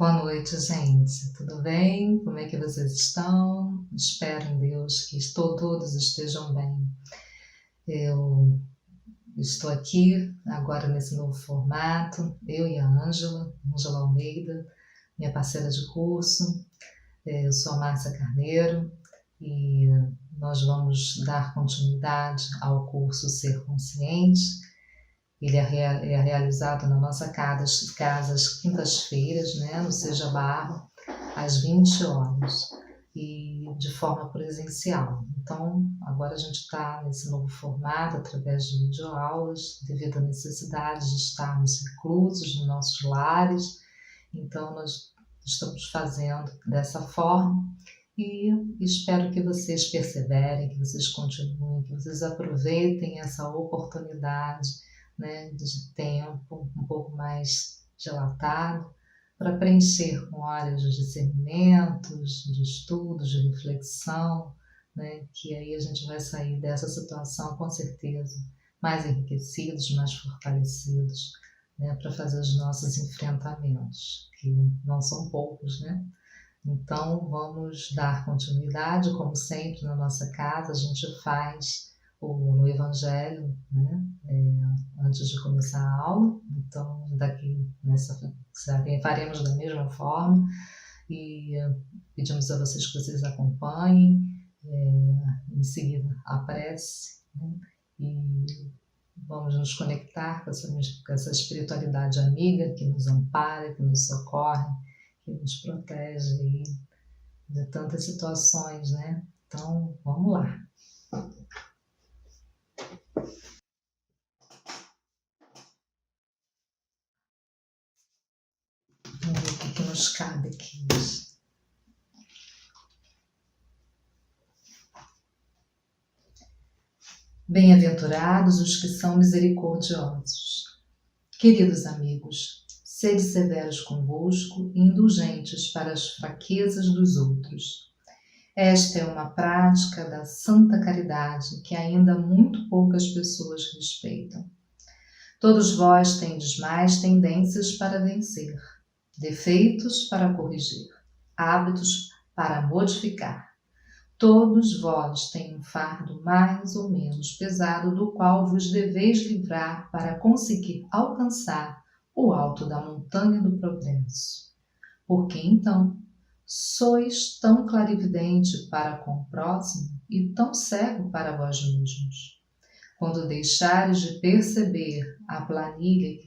Boa noite, gente. Tudo bem? Como é que vocês estão? Espero em Deus que todos estejam bem. Eu estou aqui agora nesse novo formato, eu e a Ângela Almeida, minha parceira de curso. Eu sou a Márcia Carneiro e nós vamos dar continuidade ao curso Ser Consciente. Ele é realizado na nossa casa às quintas-feiras, né, no Seja Barro, às 20 horas, e de forma presencial. Então, agora a gente está nesse novo formato, através de videoaulas, devido à necessidade de estarmos reclusos nos nossos lares. Então, nós estamos fazendo dessa forma e espero que vocês perseverem, que vocês continuem, que vocês aproveitem essa oportunidade, né, de tempo um pouco mais dilatado para preencher com horas de discernimentos, de estudos, de reflexão, né, que aí a gente vai sair dessa situação com certeza mais enriquecidos, mais fortalecidos, né, para fazer os nossos enfrentamentos, que não são poucos, né? Então vamos dar continuidade, como sempre na nossa casa a gente faz no Evangelho, né? Antes de começar a aula. Então daqui faremos da mesma forma e pedimos a vocês que vocês acompanhem, em seguida a prece, né? E vamos nos conectar com essa espiritualidade amiga que nos ampara, que nos socorre, que nos protege aí de tantas situações, né? Então, vamos lá. Vamos ver o que nos cabe aqui. Bem-aventurados os que são misericordiosos. Queridos amigos, sede severos convosco e indulgentes para as fraquezas dos outros. Esta é uma prática da santa caridade que ainda muito poucas pessoas respeitam. Todos vós tendes mais tendências para vencer, defeitos para corrigir, hábitos para modificar. Todos vós têm um fardo mais ou menos pesado do qual vos deveis livrar para conseguir alcançar o alto da montanha do progresso. Porque então sois tão clarividente para com o próximo e tão cego para vós mesmos. Quando deixares de perceber a palhinha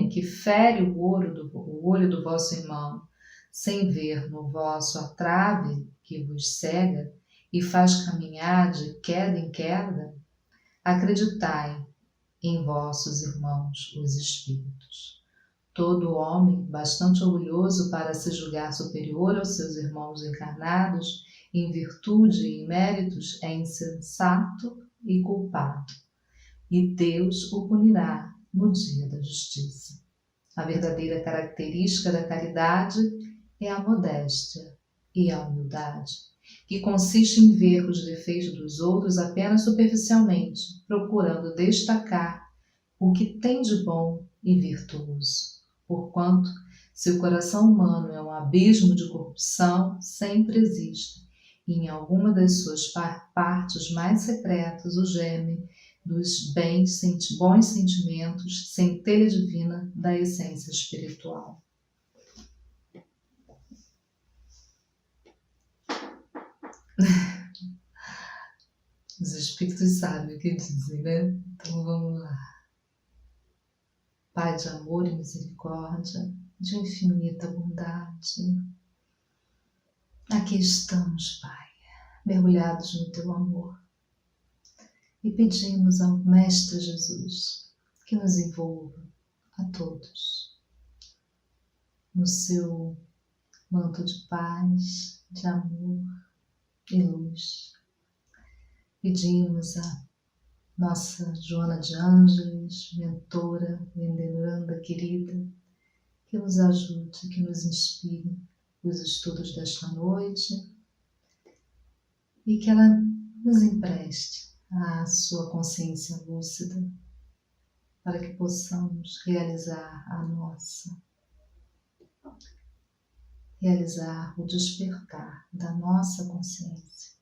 que fere o olho do vosso irmão, sem ver no vosso a trave que vos cega e faz caminhar de queda em queda, acreditai em vossos irmãos, os espíritos. Todo homem, bastante orgulhoso para se julgar superior aos seus irmãos encarnados, em virtude e em méritos, é insensato e culpado, e Deus o punirá no dia da justiça. A verdadeira característica da caridade é a modéstia e a humildade, que consiste em ver os defeitos dos outros apenas superficialmente, procurando destacar o que tem de bom e virtuoso. Porquanto, se o coração humano é um abismo de corrupção, sempre existe, e em alguma das suas partes mais secretas, o germe dos bons sentimentos, centelha divina da essência espiritual. Os espíritos sabem o que dizem, né? Então vamos lá. Pai de amor e misericórdia, de infinita bondade, aqui estamos, Pai, mergulhados no Teu amor, e pedimos ao Mestre Jesus que nos envolva a todos no seu manto de paz, de amor e luz. Pedimos a nossa Joana de Ângeles, mentora, veneranda querida, que nos ajude, que nos inspire os estudos desta noite e que ela nos empreste a sua consciência lúcida para que possamos realizar a nossa realizar o despertar da nossa consciência.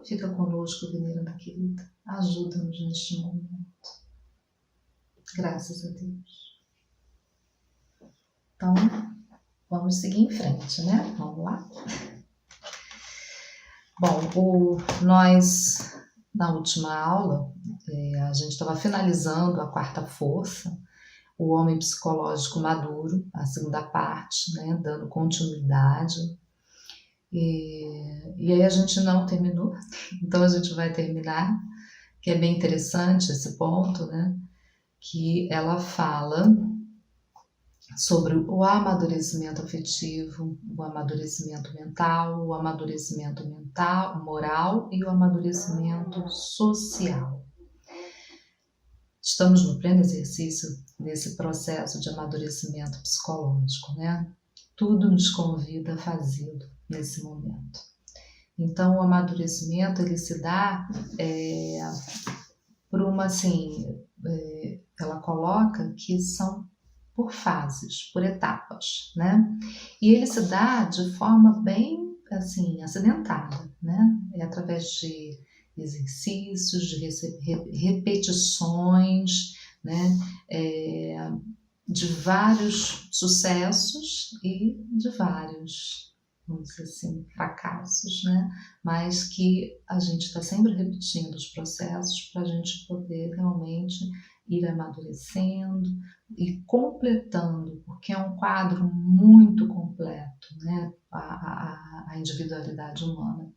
Fica conosco, veneranda querida. Ajuda-nos neste momento. Graças a Deus. Então, vamos seguir em frente, né? Vamos lá? Bom, nós, na última aula, a gente estava finalizando a quarta força, o homem psicológico maduro, a segunda parte, né? Dando continuidade. E aí a gente não terminou, então a gente vai terminar, que é bem interessante esse ponto, né? Que ela fala sobre o amadurecimento afetivo, o amadurecimento mental, moral e o amadurecimento social. Estamos no pleno exercício desse processo de amadurecimento psicológico, né? Tudo nos convida a fazê-lo nesse momento. Então, o amadurecimento, ele se dá por uma, ela coloca que são por fases, por etapas, né? E ele se dá de forma bem, acidentada, né? É através de exercícios, de repetições, né? De vários sucessos e de vários, vamos dizer assim, fracassos, né? Mas que a gente está sempre repetindo os processos para a gente poder realmente ir amadurecendo e completando, porque é um quadro muito completo, né? A individualidade humana.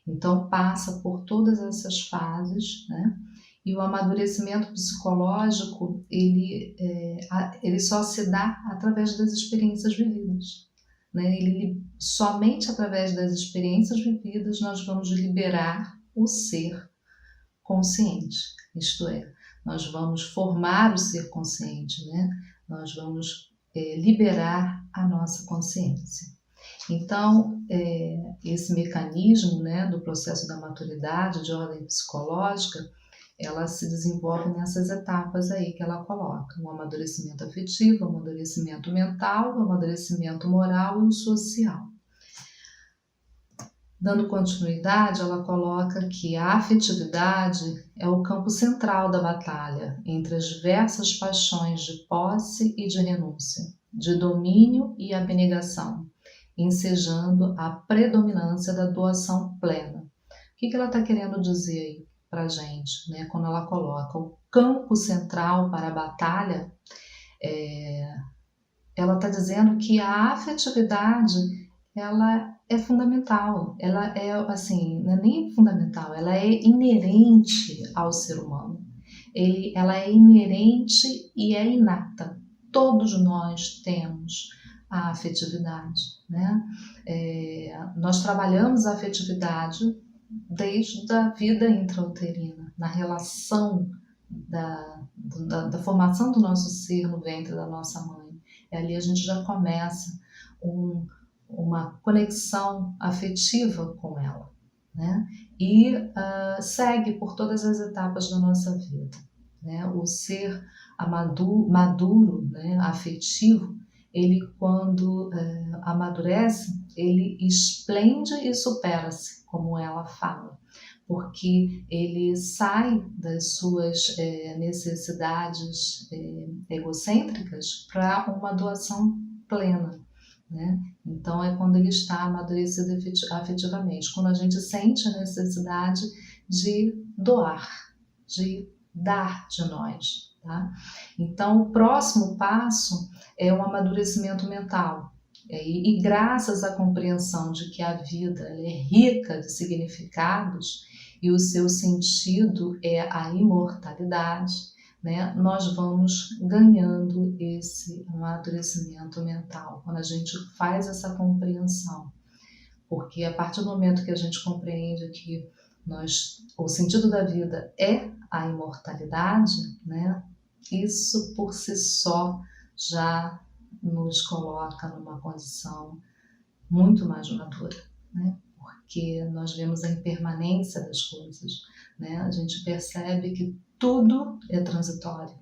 Então passa por todas essas fases, né? E o amadurecimento psicológico, ele só se dá através das experiências vividas, né? Somente através das experiências vividas nós vamos liberar o ser consciente, isto é, nós vamos formar o ser consciente, né? Nós vamos liberar a nossa consciência. Então, esse mecanismo, né, do processo da maturidade de ordem psicológica, ela se desenvolve nessas etapas aí que ela coloca: o amadurecimento afetivo, o amadurecimento mental, o amadurecimento moral e o social. Dando continuidade, ela coloca que a afetividade é o campo central da batalha entre as diversas paixões de posse e de renúncia, de domínio e abnegação, ensejando a predominância da doação plena. O que ela está querendo dizer aí para a gente, né? Quando ela coloca o campo central para a batalha, ela está dizendo que a afetividade, ela é fundamental, ela é assim, não é nem fundamental, ela é inerente ao ser humano. Ela é inerente e é inata. Todos nós temos a afetividade, né? Nós trabalhamos a afetividade desde a vida intrauterina, na relação da formação do nosso ser no ventre da nossa mãe. E ali a gente já começa uma conexão afetiva com ela, né? E segue por todas as etapas da nossa vida, né? O ser maduro, né, afetivo, ele quando amadurece, ele esplende e supera-se, como ela fala, porque ele sai das suas necessidades egocêntricas para uma doação plena, né? Então é quando ele está amadurecido afetivamente, quando a gente sente a necessidade de doar, de dar de nós, tá? Então o próximo passo é o amadurecimento mental. E graças à compreensão de que a vida é rica de significados e o seu sentido é a imortalidade, né, nós vamos ganhando esse amadurecimento mental, quando a gente faz essa compreensão. Porque a partir do momento que a gente compreende que o sentido da vida é a imortalidade, né, isso por si só já nos coloca numa condição muito mais madura, né? Porque nós vemos a impermanência das coisas, né? A gente percebe que tudo é transitório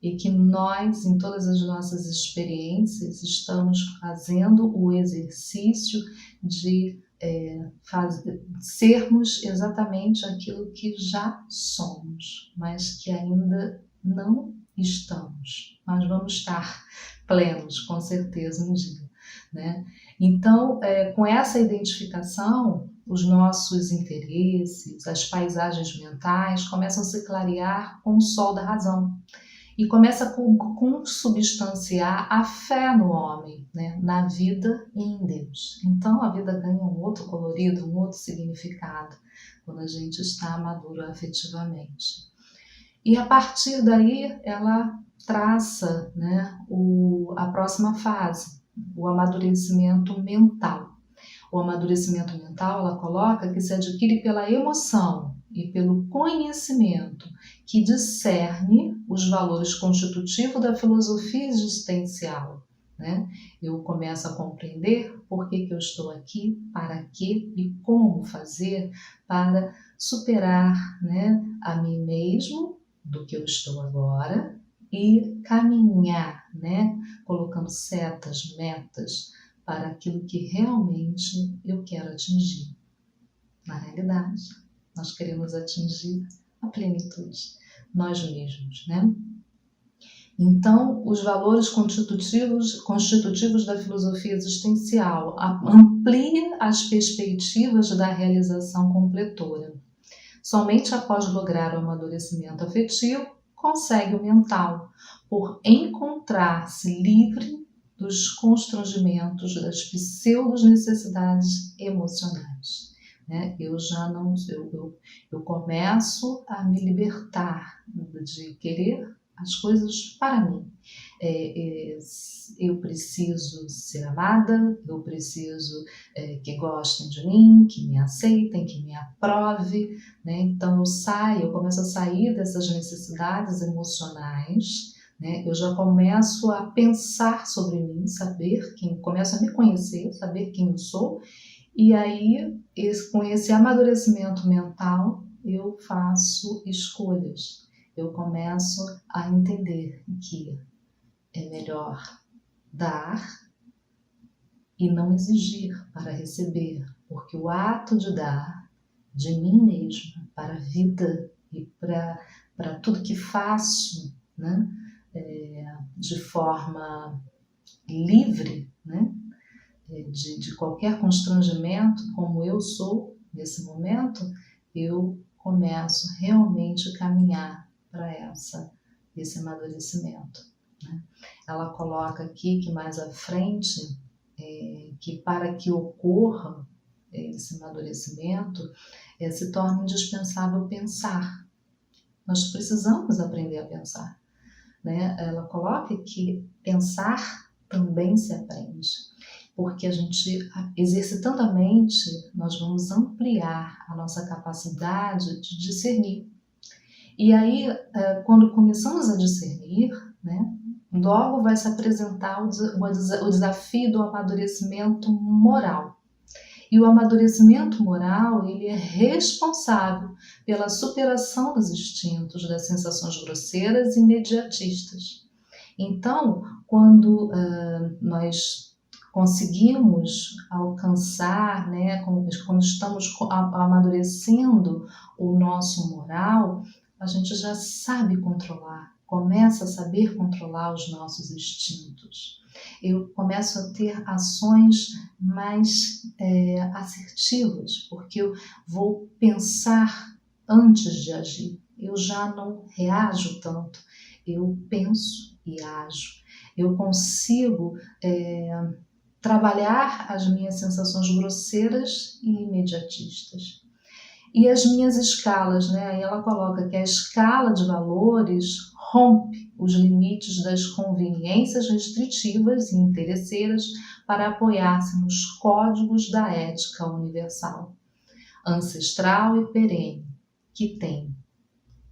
e que nós, em todas as nossas experiências, estamos fazendo o exercício de sermos exatamente aquilo que já somos, mas que ainda não estamos. Nós vamos estar plenos, com certeza, um dia, né? Então, com essa identificação, os nossos interesses, as paisagens mentais começam a se clarear com o sol da razão. E começa a consubstanciar a fé no homem, né? Na vida e em Deus. Então a vida ganha um outro colorido, um outro significado, quando a gente está maduro afetivamente. E a partir daí ela traça, né, a próxima fase, o amadurecimento mental. O amadurecimento mental, ela coloca que se adquire pela emoção e pelo conhecimento que discerne os valores constitutivos da filosofia existencial, né? Eu começo a compreender por que eu estou aqui, para quê e como fazer para superar, né, a mim mesmo do que eu estou agora e caminhar, né, colocando setas, metas para aquilo que realmente eu quero atingir. Na realidade, nós queremos atingir a plenitude, nós mesmos, né? Então, os valores constitutivos da filosofia existencial amplia as perspectivas da realização completora. Somente após lograr o amadurecimento afetivo, consegue o mental, por encontrar-se livre dos constrangimentos das pseudo-necessidades emocionais. Né? Eu começo a me libertar de querer as coisas para mim. Eu preciso ser amada, eu preciso que gostem de mim, que me aceitem, que me aprovem, né? Então eu começo a sair dessas necessidades emocionais, né? Eu já começo a pensar sobre mim, começo a me conhecer, saber quem eu sou, e aí com esse amadurecimento mental eu faço escolhas. Eu começo a entender que é melhor dar e não exigir para receber, porque o ato de dar de mim mesma para a vida e para tudo que faço, né, de forma livre, né, de qualquer constrangimento, como eu sou nesse momento, eu começo realmente a caminhar para esse amadurecimento, né? Ela coloca aqui que mais à frente, que para que ocorra esse amadurecimento, se torna indispensável pensar. Nós precisamos aprender a pensar, né? Ela coloca que pensar também se aprende, porque a gente, exercitando a mente, nós vamos ampliar a nossa capacidade de discernir. E aí, quando começamos a discernir, né, logo vai se apresentar o desafio do amadurecimento moral. E o amadurecimento moral, ele é responsável pela superação dos instintos, das sensações grosseiras e imediatistas. Então, quando nós conseguimos alcançar, né, quando estamos amadurecendo o nosso moral, a gente já sabe controlar, começa a saber controlar os nossos instintos. Eu começo a ter ações mais assertivas, porque eu vou pensar antes de agir. Eu já não reajo tanto, eu penso e ajo. Eu consigo trabalhar as minhas sensações grosseiras e imediatistas. E as minhas escalas, né? Aí ela coloca que a escala de valores rompe os limites das conveniências restritivas e interesseiras para apoiar-se nos códigos da ética universal, ancestral e perene, que tem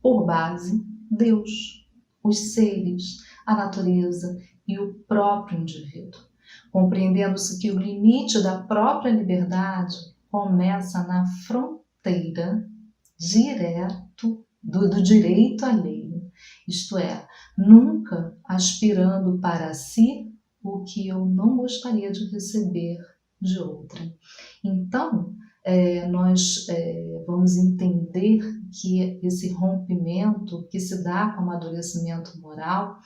por base Deus, os seres, a natureza e o próprio indivíduo, compreendendo-se que o limite da própria liberdade começa na fronteira direto do direito alheio isto é, nunca aspirando para si o que eu não gostaria de receber de outrem. Então, nós vamos entender que esse rompimento que se dá com o amadurecimento moral,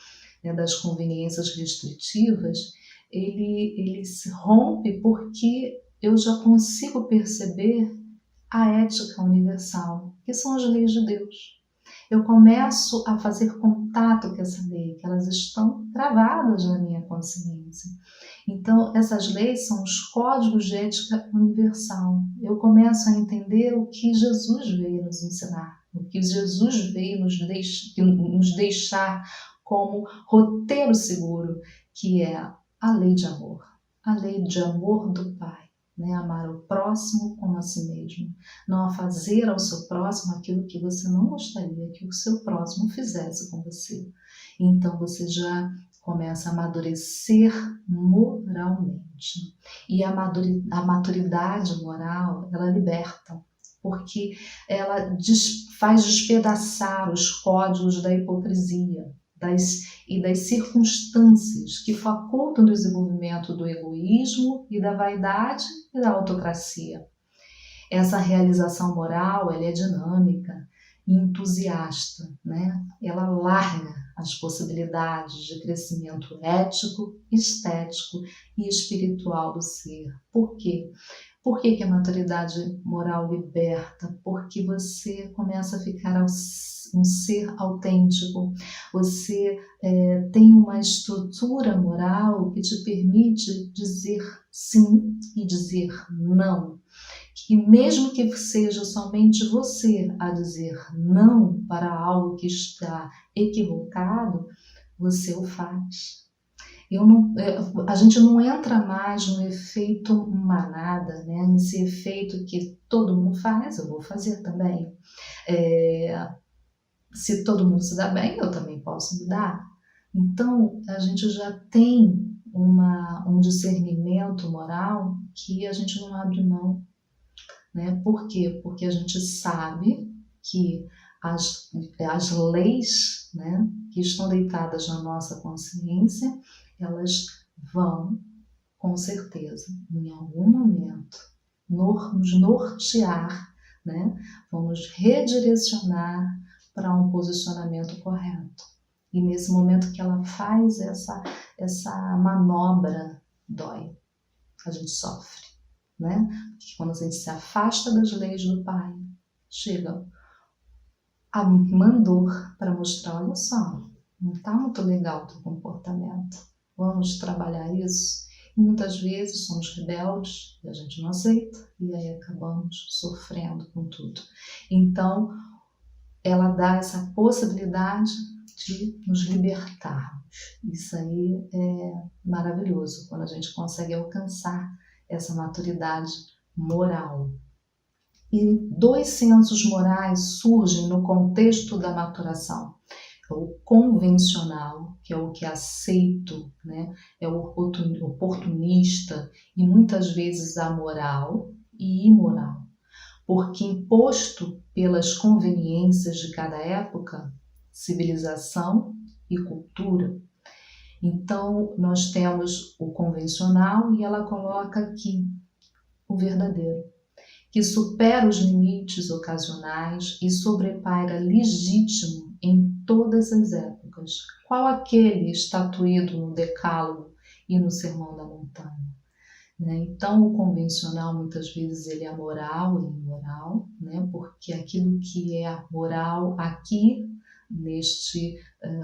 né, das conveniências restritivas, ele se rompe porque eu já consigo perceber a ética universal, que são as leis de Deus. Eu começo a fazer contato com essa lei, que elas estão gravadas na minha consciência. Então, essas leis são os códigos de ética universal. Eu começo a entender o que Jesus veio nos ensinar, o que Jesus veio nos deixar como roteiro seguro, que é a lei de amor do Pai. Né? Amar o próximo como a si mesmo. Não fazer ao seu próximo aquilo que você não gostaria que o seu próximo fizesse com você. Então você já começa a amadurecer moralmente. E a maturidade moral, ela liberta, porque ela faz despedaçar os códigos da hipocrisia e das circunstâncias que facultam o desenvolvimento do egoísmo e da vaidade e da autocracia. Essa realização moral, ela é dinâmica e entusiasta, né? Ela larga as possibilidades de crescimento ético, estético e espiritual do ser. Por quê? Por que a maturidade moral liberta? Porque você começa a ficar um ser autêntico, você tem uma estrutura moral que te permite dizer sim e dizer não. E mesmo que seja somente você a dizer não para algo que está equivocado, você o faz. A gente não entra mais no efeito manada, né? Nesse efeito que todo mundo faz, eu vou fazer também. Se todo mundo se dá bem, eu também posso me dar. Então, a gente já tem um discernimento moral que a gente não abre mão. Né? Por quê? Porque a gente sabe que as leis, né, que estão deitadas na nossa consciência, elas vão, com certeza, em algum momento, nos nortear, né? Vão nos redirecionar para um posicionamento correto. E nesse momento que ela faz essa manobra, dói, a gente sofre. Né? Porque quando a gente se afasta das leis do Pai, chega a mandor para mostrar, olha só, não está muito legal o teu comportamento, vamos trabalhar isso. E muitas vezes somos rebeldes e a gente não aceita e aí acabamos sofrendo com tudo. Então, ela dá essa possibilidade de nos libertarmos. Isso aí é maravilhoso, quando a gente consegue alcançar essa maturidade moral. E dois sensos morais surgem no contexto da maturação. O convencional, que é o que é aceito, né? É o oportunista e muitas vezes amoral e imoral, porque imposto pelas conveniências de cada época, civilização e cultura. Então, nós temos o convencional e ela coloca aqui o verdadeiro, que supera os limites ocasionais e sobrepaira legítimo em todas as épocas. Qual aquele estatuído no Decálogo e no Sermão da Montanha? Né? Então, o convencional, muitas vezes, ele é moral e imoral, né? Porque aquilo que é moral aqui, neste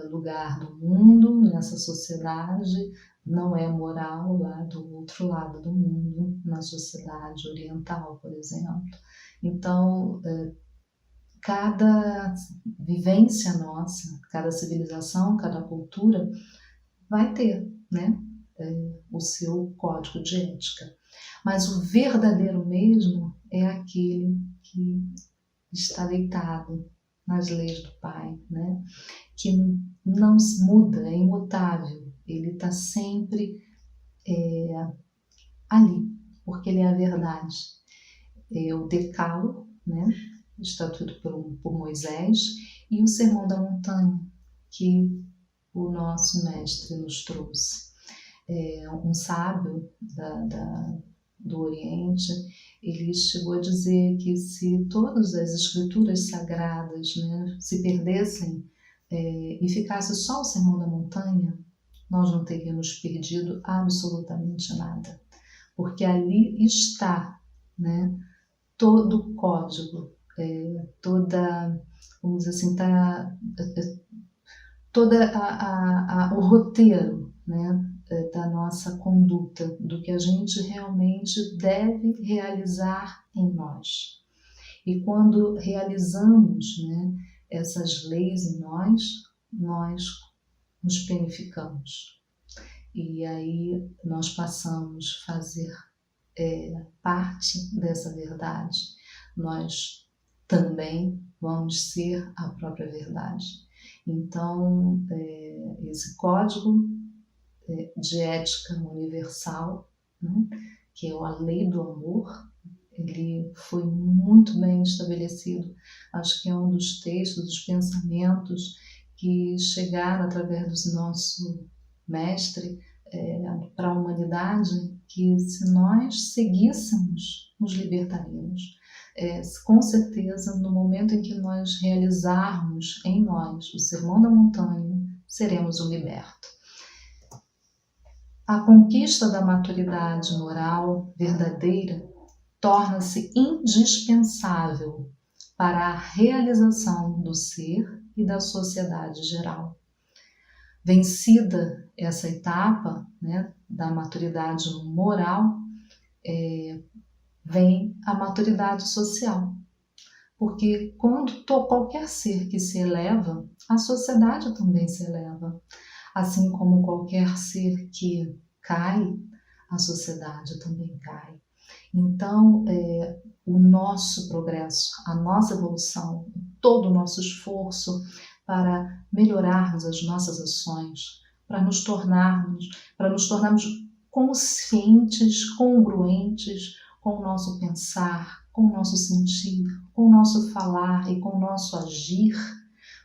lugar do mundo, nessa sociedade, não é moral lá do outro lado do mundo, na sociedade oriental, por exemplo. Então, cada vivência nossa, cada civilização, cada cultura vai ter, né, o seu código de ética. Mas o verdadeiro mesmo é aquele que está deitado nas leis do Pai, né? Que não se muda, é imutável, ele está sempre ali, porque ele é a verdade. É o Decálogo, né? Estatuído por Moisés, e o Sermão da Montanha, que o nosso mestre nos trouxe. Um sábio do Oriente, ele chegou a dizer que se todas as escrituras sagradas, né, se perdessem e ficasse só o Sermão da Montanha, nós não teríamos perdido absolutamente nada, porque ali está, né, todo o código, vamos dizer assim, o roteiro, né, da nossa conduta, do que a gente realmente deve realizar em nós. E quando realizamos, né, essas leis em nós nos planificamos. E aí nós passamos a fazer parte dessa verdade. Nós também vamos ser a própria verdade. Então, esse código de ética universal, né, que é a lei do amor, ele foi muito bem estabelecido. Acho que é um dos textos, dos pensamentos que chegaram através do nosso mestre para a humanidade, que se nós seguíssemos, nos libertaríamos. Com certeza, no momento em que nós realizarmos em nós o Sermão da Montanha, seremos o liberto. A conquista da maturidade moral verdadeira torna-se indispensável para a realização do ser e da sociedade geral. Vencida essa etapa, né, da maturidade moral, vem a maturidade social. Porque quando qualquer ser que se eleva, a sociedade também se eleva. Assim como qualquer ser que cai, a sociedade também cai. Então, o nosso progresso, a nossa evolução, todo o nosso esforço para melhorarmos as nossas ações, para nos tornarmos conscientes, congruentes com o nosso pensar, com o nosso sentir, com o nosso falar e com o nosso agir,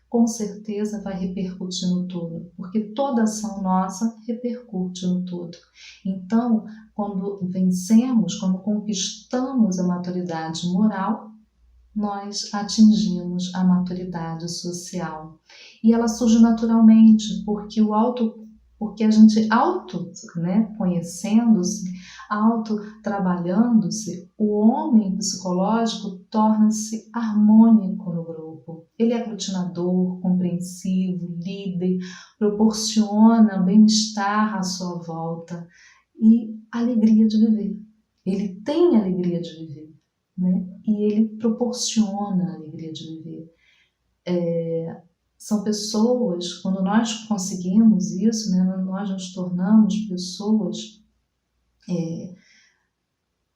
com certeza vai repercutir no todo, porque toda ação nossa repercute no todo. Então, quando vencemos, quando conquistamos a maturidade moral, nós atingimos a maturidade social. E ela surge naturalmente, porque a gente conhecendo-se, trabalhando-se, o homem psicológico torna-se harmônico no grupo. Ele é aglutinador, compreensivo, líder, proporciona bem-estar à sua volta e alegria de viver. Ele tem alegria de viver, né? E ele proporciona a alegria de viver. São pessoas, quando nós conseguimos isso, né, nós nos tornamos pessoas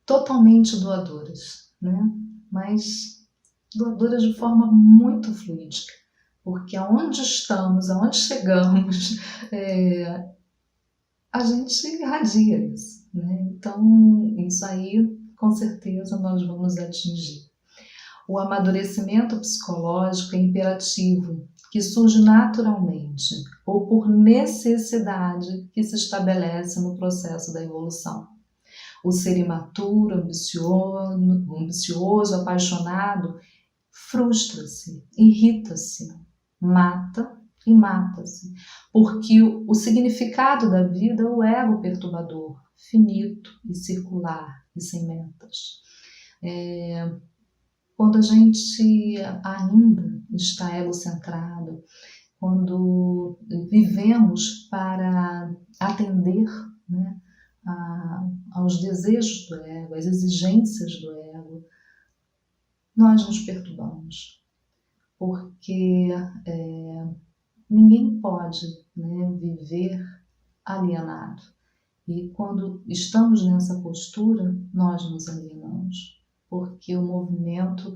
totalmente doadoras, né? Mas doadoras de forma muito fluídica, porque aonde estamos, aonde chegamos, a gente irradia isso, né? Então, isso aí, com certeza, nós vamos atingir. O amadurecimento psicológico é imperativo, que surge naturalmente ou por necessidade que se estabelece no processo da evolução. O ser imaturo, ambicioso, apaixonado, frustra-se, irrita-se, mata e mata-se, porque o significado da vida é o ego perturbador, finito e circular e sem metas. Quando a gente ainda está egocentrado, quando vivemos para atender, né, aos desejos do ego, às exigências do ego, nós nos perturbamos, porque ninguém pode, né, viver alienado. E quando estamos nessa postura, nós nos alienamos, porque o movimento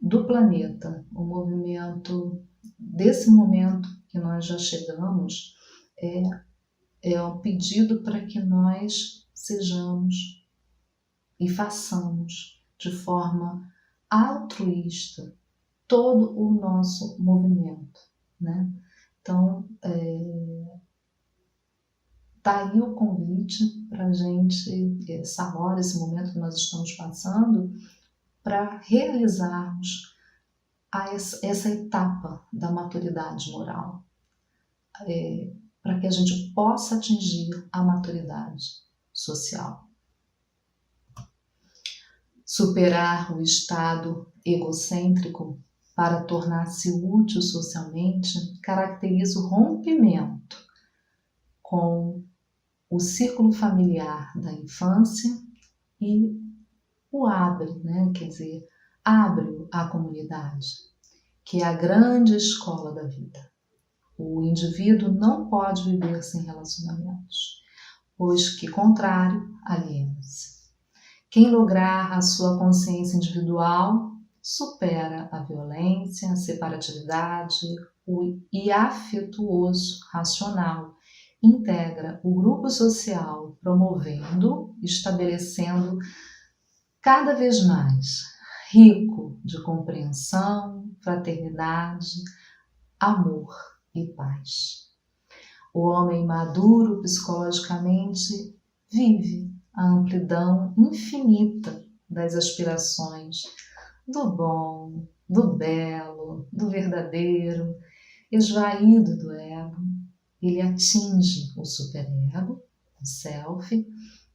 do planeta, o movimento desse momento que nós já chegamos, é um pedido para que nós sejamos e façamos de forma altruísta todo o nosso movimento, né? Então, tá aí o convite para a gente, essa hora, esse momento que nós estamos passando, para realizarmos essa etapa da maturidade moral, para que a gente possa atingir a maturidade social. Superar o estado egocêntrico para tornar-se útil socialmente caracteriza o rompimento com o círculo familiar da infância e o abre, quer dizer, abre à comunidade, que é a grande escola da vida. O indivíduo não pode viver sem relacionamentos, pois que contrário, aliena-se. Quem lograr a sua consciência individual supera a violência, a separatividade e afetuoso, racional, integra o grupo social, promovendo, estabelecendo cada vez mais rico de compreensão, fraternidade, amor e paz. O homem maduro psicologicamente vive a amplidão infinita das aspirações do bom, do belo, do verdadeiro, esvaído do ego. Ele atinge o superego, o self,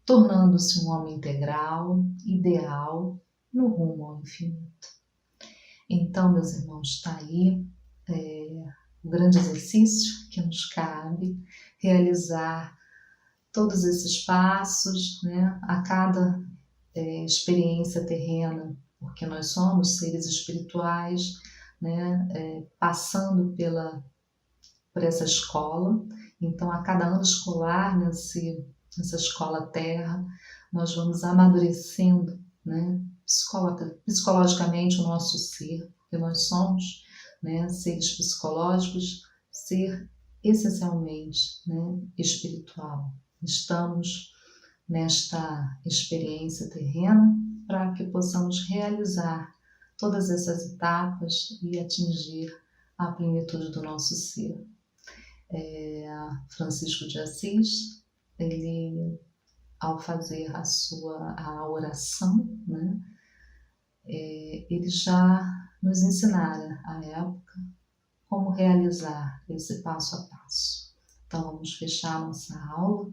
tornando-se um homem integral, ideal, no rumo ao infinito. Então, meus irmãos, está aí o grande exercício que nos cabe realizar todos esses passos, a cada experiência terrena, porque nós somos seres espirituais, passando por essa escola. Então, a cada ano escolar, nessa escola terra, nós vamos amadurecendo, psicologicamente o nosso ser, porque nós somos seres psicológicos, ser essencialmente espiritual. Estamos nesta experiência terrena para que possamos realizar todas essas etapas e atingir a plenitude do nosso ser. Francisco de Assis, ele, ao fazer a oração, ele já nos ensinara à época como realizar esse passo a passo. Então vamos fechar nossa aula,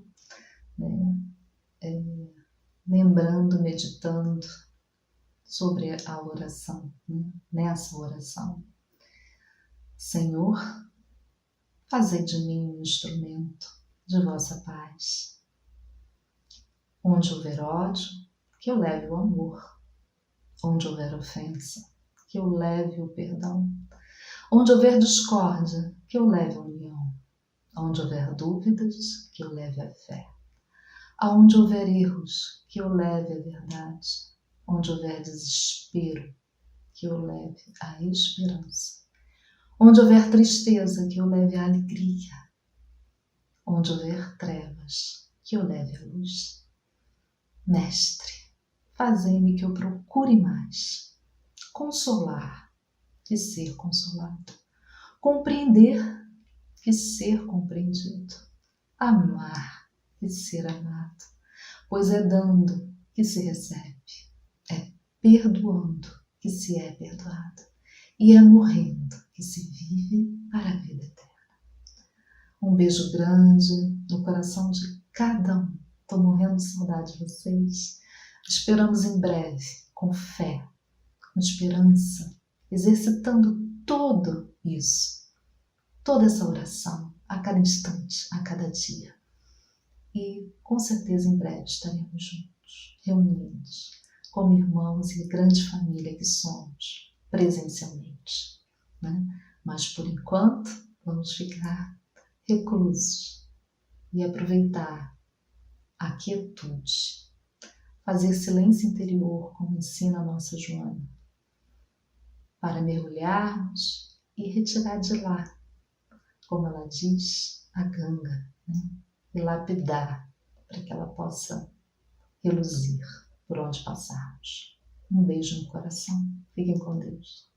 lembrando, meditando sobre a oração, nessa oração. Senhor, fazei de mim um instrumento de vossa paz. Onde houver ódio, que eu leve o amor. Onde houver ofensa, que eu leve o perdão. Onde houver discórdia, que eu leve a união. Onde houver dúvidas, que eu leve a fé. Aonde houver erros, que eu leve a verdade. Onde houver desespero, que eu leve a esperança. Onde houver tristeza, que eu leve a alegria. Onde houver trevas, que eu leve a luz. Mestre, fazei-me que eu procure mais consolar que ser consolado, compreender que ser compreendido, amar que ser amado, pois é dando que se recebe, é perdoando que se é perdoado e é morrendo que se vive para a vida eterna. Um beijo grande no coração de cada um. Estou morrendo de saudade de vocês. Esperamos em breve, com fé, com esperança, exercitando tudo isso, toda essa oração, a cada instante, a cada dia. E com certeza em breve estaremos juntos, reunidos, como irmãos e grande família que somos, presencialmente. Mas por enquanto, vamos ficar reclusos e aproveitar a quietude, fazer silêncio interior, como ensina a nossa Joana, para mergulharmos e retirar de lá, como ela diz, a ganga, e lapidar para que ela possa reluzir por onde passarmos. Um beijo no coração. Fiquem com Deus.